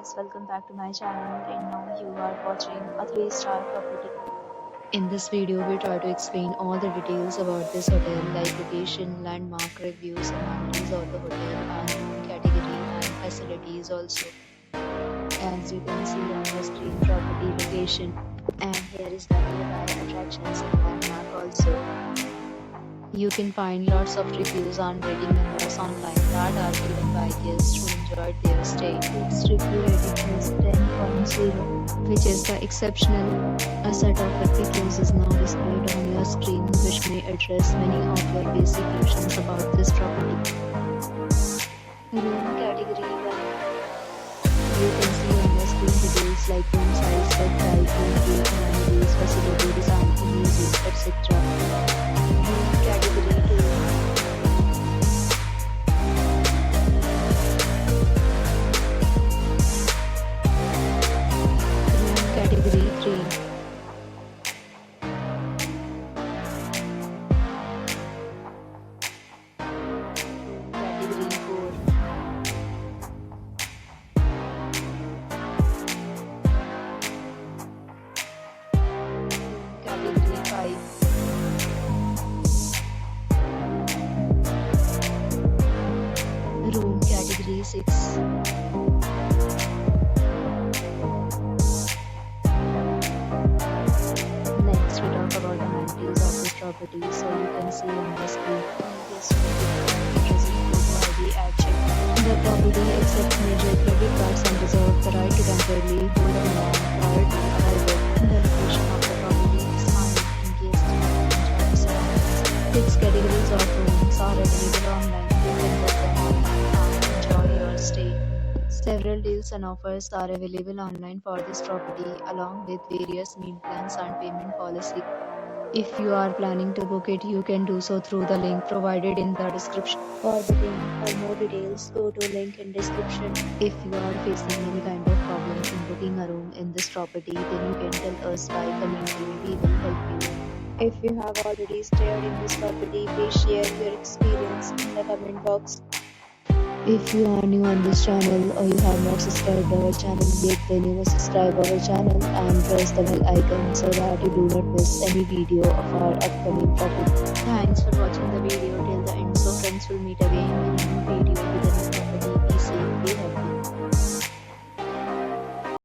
guys, welcome back to my channel and now you are watching a 3-star property. In this video, we try to explain all the details about this hotel like location, landmark, reviews, amenities of the hotel and room category and facilities also. As you can see on the screen, property location, and here is the nearby attractions and landmark also. You can find lots of reviews and rating numbers online that are given by guests who enjoyed their stay. Its review rating is 10.0, which is the exceptional. A set of reviews is now displayed on your screen, which may address many of your basic questions about this property. Room category 1. You can see on the screen details like room size, bed type, room key, amenities, facilities, and music, etc. Room category 2. Room category 3. Room category 4. Category 5. Room category 6. Next, we talk about amenities of this property. So you can see on the screen. This ID at check-in. The property accepts major credit cards and reserves the right to temporarily hold an amount prior to arrival. The location of the property is fine in case you enjoy the surroundings. Its categories of rooms are available online. You can book them online and enjoy your stay. Several deals and offers are available online for this property, along with various meal plans and payment policy. If you are planning to book it, you can do so through the link provided in the description. For booking or more details, go to link in description. If you are facing any kind of problem in booking a room in this property, then you can tell us by commenting. We will help you. If you have already stayed in this property, please share your experience in the comment box. If you are new on this channel or you have not subscribed our channel yet, then you must subscribe our channel and press the bell icon so that you do not miss any video of our upcoming property. Thanks for watching the video till the end. So friends, will meet again in a new video.